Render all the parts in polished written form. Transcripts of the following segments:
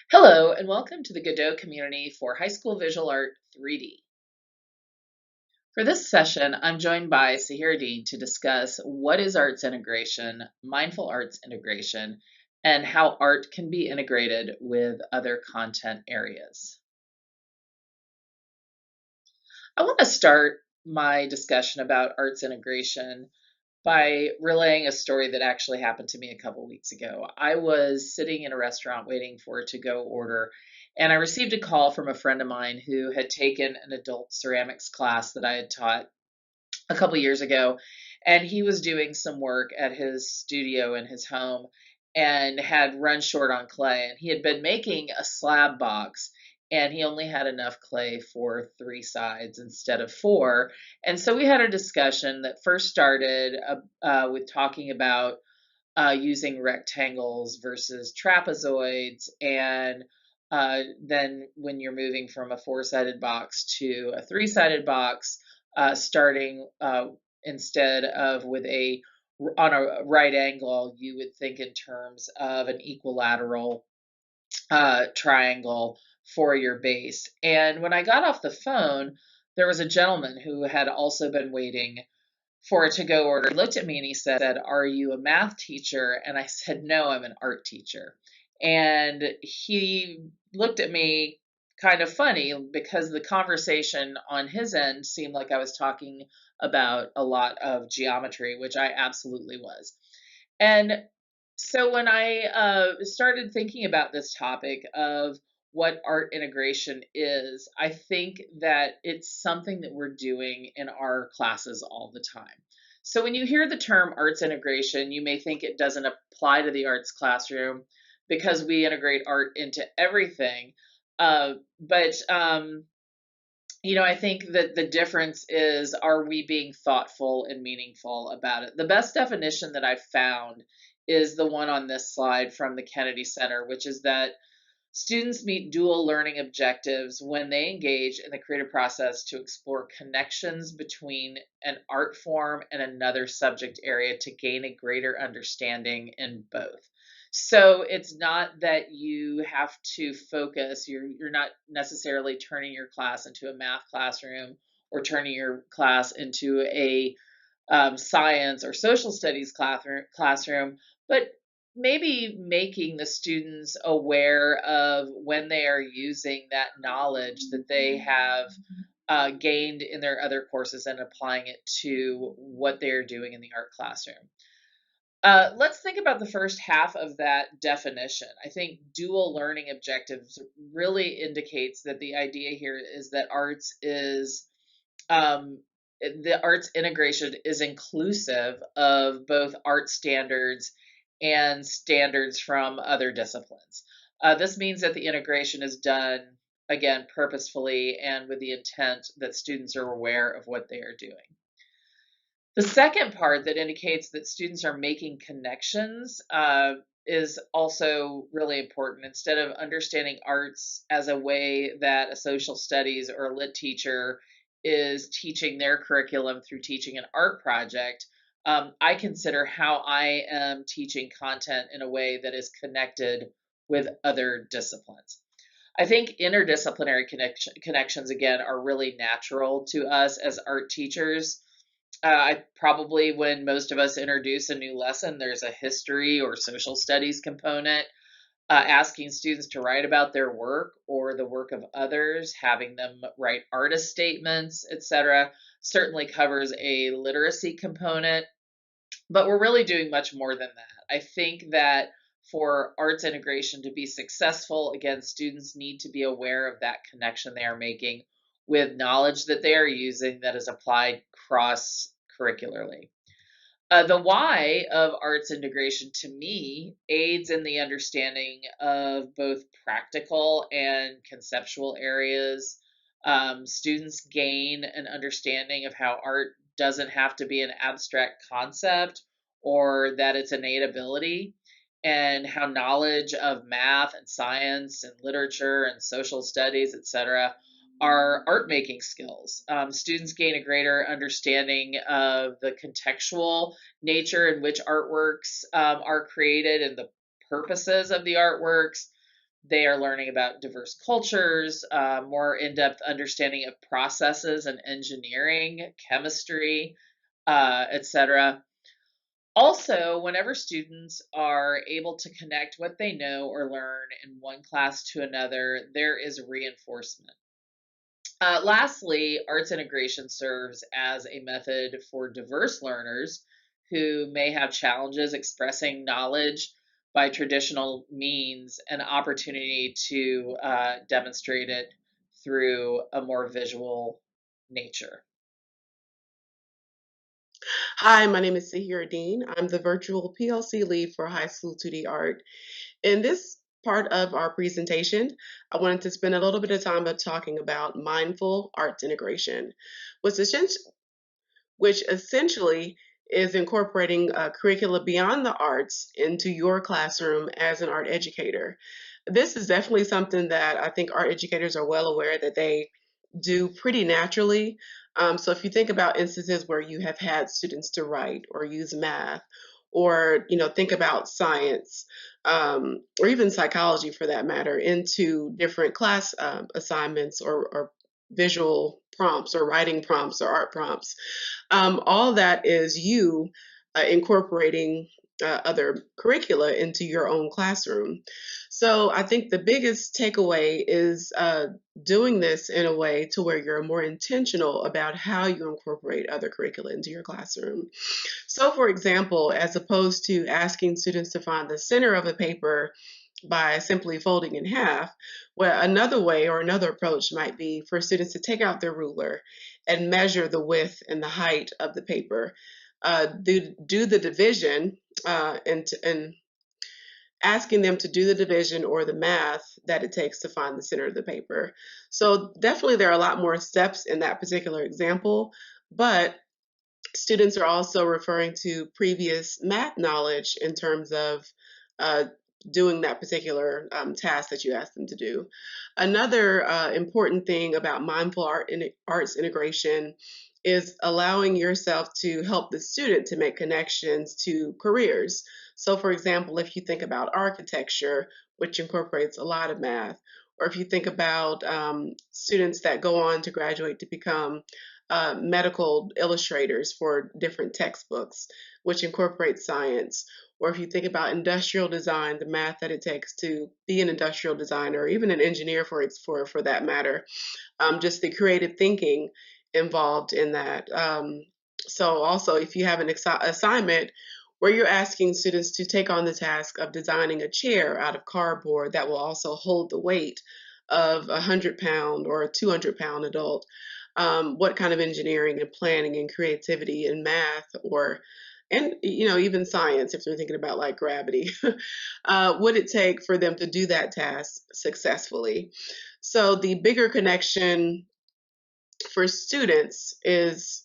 Hello, and welcome to the Godot community for High School Visual Art 3D. For this session, I'm joined by Sahira Dean to discuss what is arts integration, mindful arts integration, and how art can be integrated with other content areas. I want to start my discussion about arts integration by relaying a story that actually happened to me a couple weeks ago. I was sitting in a restaurant waiting for a to go order, and I received a call from a friend of mine who had taken an adult ceramics class that I had taught a couple years ago. And he was doing some work at his studio in his home and had run short on clay. And he had been making a slab box, and he only had enough clay for three sides instead of four. And so we had a discussion that first started with talking about using rectangles versus trapezoids, and then when you're moving from a four-sided box to a three-sided box, starting instead of with a on a right angle, you would think in terms of an equilateral triangle for your base. And when I got off the phone, there was a gentleman who had also been waiting for a to go order. He looked at me and he said, "Are you a math teacher?" And I said, "No, I'm an art teacher." And he looked at me kind of funny because the conversation on his end seemed like I was talking about a lot of geometry, which I absolutely was. And so when I started thinking about this topic of what art integration is, I think that it's something that we're doing in our classes all the time. So when you hear the term arts integration, you may think it doesn't apply to the arts classroom because we integrate art into everything. But I think that the difference is, are we being thoughtful and meaningful about it? The best definition that I've found is the one on this slide from the Kennedy Center, which is that students meet dual learning objectives when they engage in the creative process to explore connections between an art form and another subject area to gain a greater understanding in both. So it's not that you have to focus, you're not necessarily turning your class into a math classroom or turning your class into a science or social studies classroom, but maybe making the students aware of when they are using that knowledge that they have gained in their other courses and applying it to what they're doing in the art classroom. Let's think about the first half of that definition. I think dual learning objectives really indicates that the idea here is that um, the arts integration is inclusive of both art standards and standards from other disciplines. This means that the integration is done, again, purposefully and with the intent that students are aware of what they are doing. The second part that indicates that students are making connections is also really important. Instead of understanding arts as a way that a social studies or a lit teacher is teaching their curriculum through teaching an art project, I consider how I am teaching content in a way that is connected with other disciplines. I think interdisciplinary connections, again, are really natural to us as art teachers. I probably, when most of us introduce a new lesson, there's a history or social studies component. Asking students to write about their work or the work of others, having them write artist statements, etc., certainly covers a literacy component. But we're really doing much more than that. I think that for arts integration to be successful, again, students need to be aware of that connection they are making with knowledge that they are using that is applied cross curricularly. The why of arts integration to me aids in the understanding of both practical and conceptual areas. Students gain an understanding of how art doesn't have to be an abstract concept or that it's innate ability, and how knowledge of math and science and literature and social studies, etc., are art making skills. Students gain a greater understanding of the contextual nature in which artworks are created and the purposes of the artworks, They are learning about diverse cultures, more in depth understanding of processes and engineering, chemistry, etc. Also, whenever students are able to connect what they know or learn in one class to another, there is reinforcement. Lastly, arts integration serves as a method for diverse learners who may have challenges expressing knowledge by traditional means, an opportunity to demonstrate it through a more visual nature. Hi, my name is Sahira Dean. I'm the virtual PLC lead for High School 2D Art. In this part of our presentation, I wanted to spend a little bit of time talking about mindful arts integration, which, which essentially is incorporating curricula beyond the arts into your classroom as an art educator. This is definitely something that I think art educators are well aware that they do pretty naturally. So if you think about instances where you have had students to write or use math, or think about science, or even psychology for that matter, into different class assignments or visual prompts or writing prompts or art prompts, all that is you incorporating other curricula into your own classroom. So I think the biggest takeaway is doing this in a way to where you're more intentional about how you incorporate other curricula into your classroom. So, for example, as opposed to asking students to find the center of a paper by simply folding in half, well, another way or another approach might be for students to take out their ruler and measure the width and the height of the paper. Do the division and asking them to do the division or the math that it takes to find the center of the paper. So definitely there are a lot more steps in that particular example, but students are also referring to previous math knowledge in terms of uh, doing that particular task that you asked them to do. Another important thing about arts integration is allowing yourself to help the student to make connections to careers. So, for example, if you think about architecture, which incorporates a lot of math, or if you think about students that go on to graduate to become medical illustrators for different textbooks, which incorporate science. Or if you think about industrial design, the math that it takes to be an industrial designer, or even an engineer for that matter, just the creative thinking involved in that. So also, if you have an assignment where you're asking students to take on the task of designing a chair out of cardboard that will also hold the weight of a 100-pound or a 200-pound adult, what kind of engineering and planning and creativity and math and even science, if they're thinking about like gravity, would it take for them to do that task successfully? So the bigger connection for students is,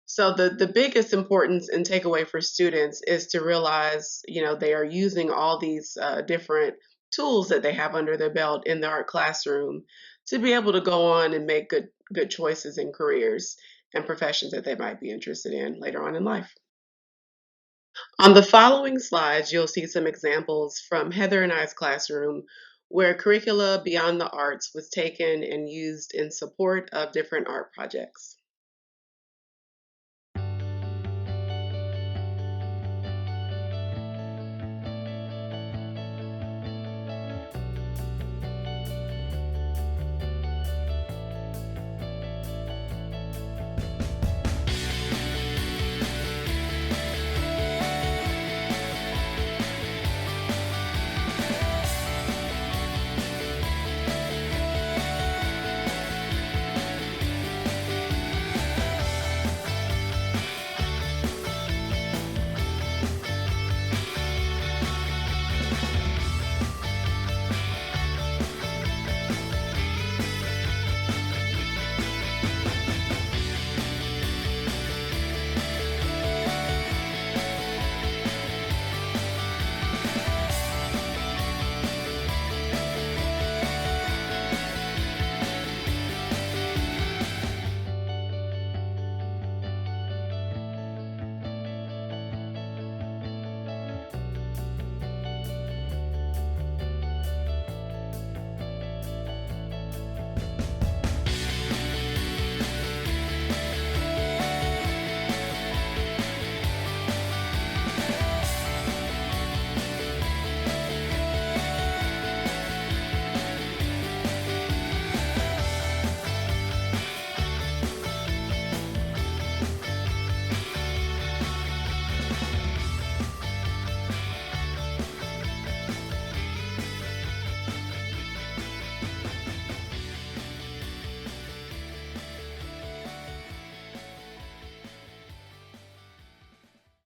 so the biggest importance and takeaway for students is to realize, they are using all these different tools that they have under their belt in the art classroom to be able to go on and make good choices in careers and professions that they might be interested in later on in life. On the following slides, you'll see some examples from Heather and I's classroom where curricula beyond the arts was taken and used in support of different art projects.